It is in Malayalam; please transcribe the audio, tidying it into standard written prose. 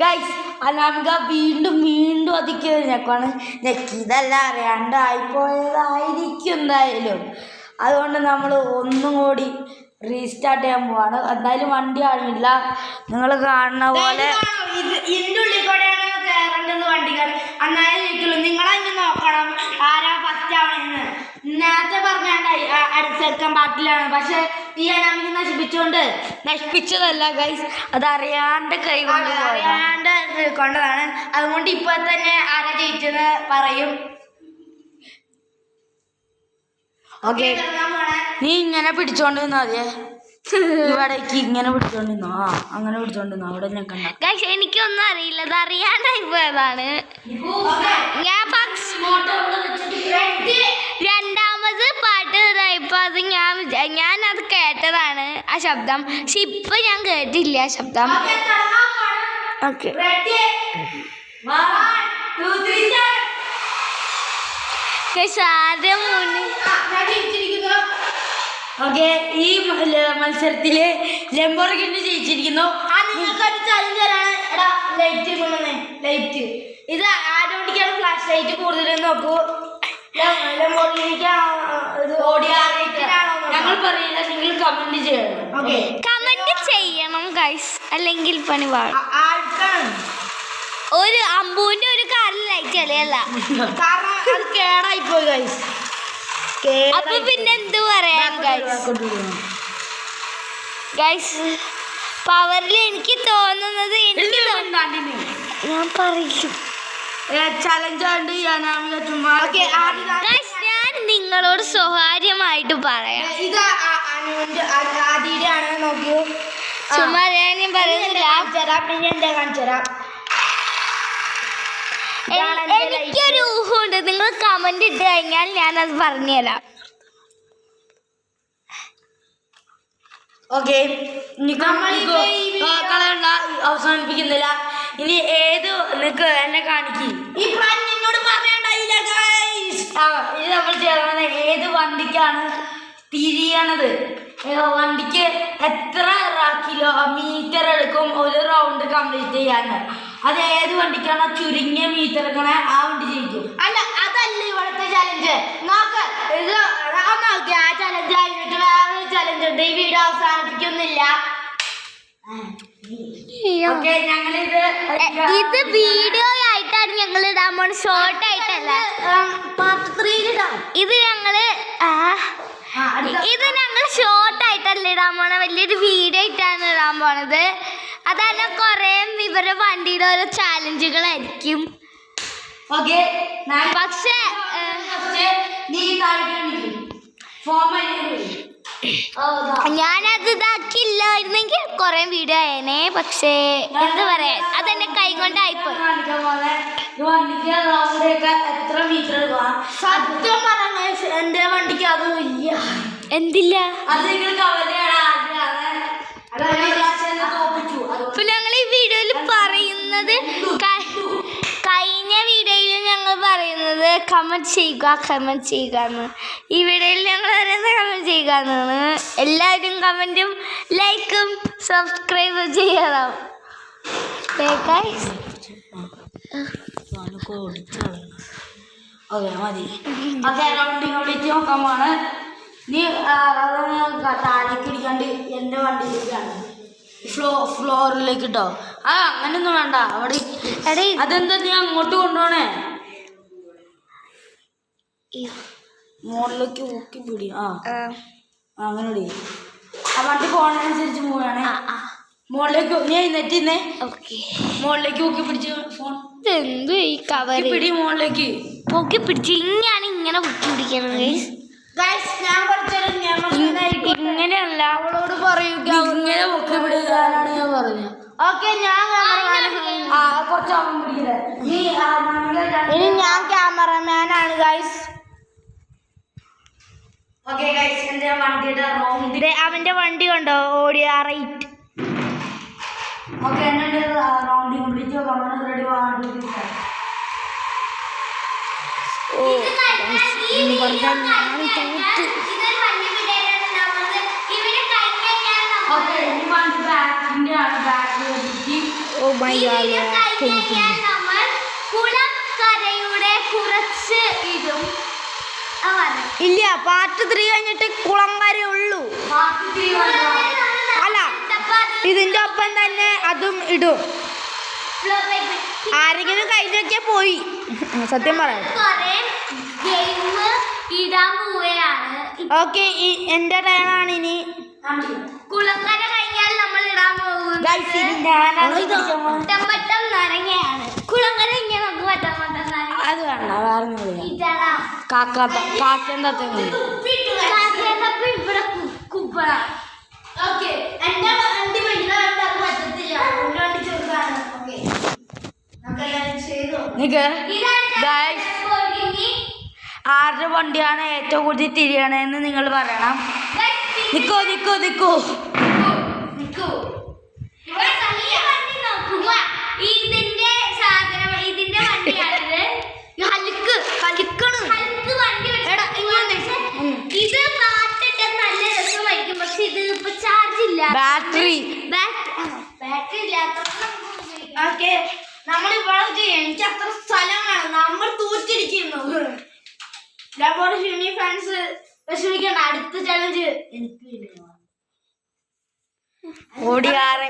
ഗൈസ് അനാമിക വീണ്ടും വീണ്ടും അതിക്ക് ഞെക്കാണ് ഞെക്കിയതല്ല അറിയാണ്ടായിപ്പോയതായിരിക്കും എന്തായാലും. അതുകൊണ്ട് നമ്മൾ ഒന്നും കൂടി റീസ്റ്റാർട്ട് ചെയ്യാൻ പോവാണ്. എന്തായാലും വണ്ടി കാണില്ല, നിങ്ങൾ കാണുന്ന പോലെ ഇതിൻ്റെ ഉള്ളിൽ കൂടെയാണ് കയറേണ്ടത് വണ്ടികൾ. എന്നാലും ഇരിക്കുള്ളൂ. നിങ്ങളതിന് നോക്കണം ആരാ ഫസ്റ്റ് ആവണെന്ന്. നേരത്തെ പറഞ്ഞാണ്ടായി അടുത്തെടുക്കാൻ പാട്ടിലാണ്, പക്ഷെ ഈ അനാമിക നശിപ്പിച്ചതല്ല ഗൈസ്, അത് അറിയാണ്ട് കൈ അറിയാണ്ട് കൊണ്ടതാണ്. അതുകൊണ്ട് ഇപ്പൊ തന്നെ ആരാ ജയിച്ചെന്ന് പറയും. ഓക്കെ, നീ ഇങ്ങനെ പിടിച്ചോണ്ട് നിന്നാ മതിയേ. ഇവിടേക്ക് ഇങ്ങനെ പിടിച്ചോണ്ട് നിന്നോ. അങ്ങനെ പിടിച്ചോണ്ട് നിന്നോ. അവിടെ ഞാൻ കണ്ട എനിക്കൊന്നും അറിയില്ല, അത് അറിയാണ്ടായി പോയതാണ്. ഞാൻ രണ്ടാമത് പാട്ട് ഇതായപ്പോ അത് ഞാനത് കേട്ടതാണ് ആ ശബ്ദം. പക്ഷെ ഇപ്പൊ ഞാൻ കേട്ടില്ല ആ ശബ്ദം. ഓക്കെ, ആദ്യം ഓക്കെ, ഈ മത്സരത്തില് ലംബോർഗിനി ജയിച്ചിരിക്കുന്നു. ലൈറ്റ് ഇത് ആരോടിക്കാണ് ഫ്ലാഷ് ലൈറ്റ് കൂടുതൽ നോക്കൂ. ഞങ്ങൾ പറയില്ല, നിങ്ങൾ കമന്റ് ചെയ്യണം. ഓക്കെ, കമന്റ് ചെയ്യണം ഗൈസ്, അല്ലെങ്കിൽ പണി പാടും. ഒരു അമ്പൂന്റെ ഒരു കാറിൽ ലൈറ്റ് കളിയല്ല, കാരണം അത് കേടായി പോയി ഗൈസ്. അപ്പൊ പിന്നെ എന്ത് പറയാൻ ഗൈസ്. പവറിൽ എനിക്ക് തോന്നുന്നത് ഞാൻ പറയും ചലഞ്ചാണ്ട് ഞാൻ നിങ്ങളോട് സ്വകാര്യമായിട്ട് പറയാം. ഇത് ആദിയുടെ ആണ്, നോക്കൂ. ചുമ്മാ ഞാൻ പറയുന്നില്ല. പിന്നെ എന്താ കാണിച്ചുതരാം. എനിക്കൊരു ഊഹമുണ്ട്, നിങ്ങൾ കമന്റ് ഇട്ട് കഴിഞ്ഞാൽ ഞാനത് പറഞ്ഞുതരാം. ഓക്കെ, കളയണ്ട, അവസാനിപ്പിക്കുന്നില്ല. ഇനി ഏത് നിനക്ക് എന്നെ കാണിക്കും. ഈ പ്ലാൻ എന്നോട് പറയണ്ടായില്ല ഗൈസ്. ഇത് നമ്മൾ ചെയ്യണത് ഏത് വണ്ടിക്കാണ് തിരിയണത്, വണ്ടിക്ക് എത്ര കിലോമീറ്റർ എടുക്കും ഒരു റൗണ്ട് കംപ്ലീറ്റ് ചെയ്യാൻ. അത് ഏത് വണ്ടിക്കാണോ ചുരുങ്ങിയ മീറ്റർ എടുക്കണേ ആ വണ്ടി ജയിക്കും. അല്ല, അതല്ല ഇവിടുത്തെ ചലഞ്ച്. നോക്ക്, ഇത് നോക്കി ആ ചലഞ്ച് കഴിഞ്ഞിട്ട് വേറൊരു ചലഞ്ച് ഉണ്ട്. ഈ വീഡിയോ അവസാനിപ്പിക്കുന്നില്ല. ഓക്കെ, ഞങ്ങളിത് ഇത് വീഡിയോ ആയിട്ടാണ് ഞങ്ങൾ ഇടാൻ പോണത്, ഷോർട്ട് ആയിട്ടല്ല. പാർട്ട് 3 ഇടാം. ഇത് ഞങ്ങള് ഷോർട്ട് ആയിട്ടല്ല ഇടാൻ പോണ, വലിയൊരു വീഡിയോ ആയിട്ടാണ് ഇടാൻ പോണത്. അതാണ് കുറെ ഇവരുടെ വണ്ടിയുടെ ഓരോ ചാലഞ്ചുകളായിരിക്കും. ഓക്കെ, പക്ഷേ നീ ഞാനത് ഇതാക്കിയില്ലായിരുന്നെങ്കിൽ കുറെ വീഡിയോ ആയേനെ. പക്ഷേ എന്ത് പറയാൻ, അതെന്റെ കൈ കൊണ്ടായിപ്പോയി. എത്ര മീറ്റർ സത്യം പറഞ്ഞ എന്റെ വണ്ടിക്ക് അതും ഇല്ല. എന്തില്ല, അത് നിങ്ങൾ ഇപ്പൊ ഞങ്ങൾ ഈ വീഡിയോയിൽ പറയുന്നത്, കഴിഞ്ഞ വീഡിയോയിൽ ഞങ്ങൾ പറയുന്നത് കമന്റ് ചെയ്യുക എന്ന്. ഈ വീഡിയോയിൽ ഞങ്ങൾ പറയുന്നത് കമന്റ് ചെയ്യുക എന്നാണ്. എല്ലാവരും കമന്റും ലൈക്കും സബ്സ്ക്രൈബ് ചെയ്യണം. ഓക്കെ, മതി. ഓക്കെ, റൗണ്ടിനോടിച്ച് നോക്കാൻ പോണ്. നീ താഴേക്ക് ഇടിക്കാണ്ട് എൻ്റെ വണ്ടിയിലേക്കാണ് ഫ്ലോറിലേക്ക് ഇട്ടോ. അങ്ങനെയൊന്നും വേണ്ട. അവിടെ അതെന്താ നീ അങ്ങോട്ട് കൊണ്ടുപോണേ? മുകളിലേക്ക് ഊക്കി പിടി. അങ്ങനെ പിടി. ആ വണ്ടി പോണനുസരിച്ച് പോവുകയാണേ. മുകളിലേക്ക് നീ നെറ്റിന്നേ. മുകളിലേക്ക് ഊക്കി പിടിച്ച് ഫോൺ എന്ത് ഈ കവർ പിടി. മുകളിലേക്ക് പൊക്കി പിടിച്ച് ഇങ്ങനെ പൊക്കി പിടിക്കണത്. ഇങ്ങനെയല്ല, അവളോട് പറയുക. ഇങ്ങനെ പൊക്കി പിടിക്കാനാണ് ഞാൻ പറഞ്ഞത്. ഓക്കെ, ഇനി ഞാൻ ക്യാമറമാനാണ് ഗൈസ്. ഓക്കെ ഗൈസ്, എൻ്റെ വണ്ടിയുടെ റൗണ്ട് അവന്റെ വണ്ടി കണ്ടോ ഓടിയ റൈറ്റ്. ഓക്കെ, എൻ്റെ റൗണ്ട് കംപ്ലീറ്റ് നമ്മൾ റെഡി വാങ്ങി. ഈ വീഡിയോ കഴിഞ്ഞ് കഴിഞ്ഞാൽ നമ്മൾ കുളക്കരയുടെ കുറച്ച് ഇടും. ഇല്ല, പാർട്ട് 3 കഴിഞ്ഞിട്ട് കുളങ്കര ഉള്ളൂ. അല്ല, ഇതിന്റെ ഒപ്പം തന്നെ അതും ഇടും. ആരെങ്കിലും കഴിഞ്ഞൊക്കെ പോയി, സത്യം പറയാം. ഗെയിം ഇടാൻ പോവുകയാണ്. ഓക്കെ, എന്റെ ടൈമാണ് ഇനി. കുളങ്കര കഴിഞ്ഞാൽ നമ്മൾ ഇടാൻ പോകുന്നത് വട്ടം നാരങ്ങയാണ്. കുളങ്കര ഇങ്ങനെ നമുക്ക് വട്ടം നാരങ്ങ അത് വേണ്ട, വേറെ ഇടണം. കാക്കന്റെ കാക്കയതപ്പം ഇവിടെ കുപ്പണം. ഓക്കെ, എന്റെ വണ്ടി വലുതായിട്ട് അത് പറ്റത്തില്ല. വണ്ടി ചെറുതാണ്. ഓക്കെ, നമുക്കെല്ലാവരും ചെയ്തോ. ആരുടെ വണ്ടിയാണ് ഏറ്റവും കൂടുതൽ തിരിയണേന്ന് നിങ്ങൾ പറയണം. നിക്കോ നിക്കോ നിക്കോ ഇതിന്റെ സാധനം, ഇതിന്റെ വണ്ടിയാണിത്. ഇത് പാട്ടിട്ട് നല്ല രസമായിരിക്കും. പക്ഷെ ഇത് ഇപ്പൊ ചാർജ് ഇല്ല, ബാറ്ററി ബാറ്ററി ഇല്ലാത്ത. ഓക്കെ, നമ്മൾ ഇവിടെ ചെയ്യാം. എനിക്ക് അത്ര സ്ഥലം വേണം. നമ്മൾ തൂറ്റിരിക്കുന്നു. ലബോറട്ടറി ഫാൻസ് വിഷമിക്കേണ്ട, അടുത്ത ചലഞ്ച് എനിക്ക് ഓടിയാറ്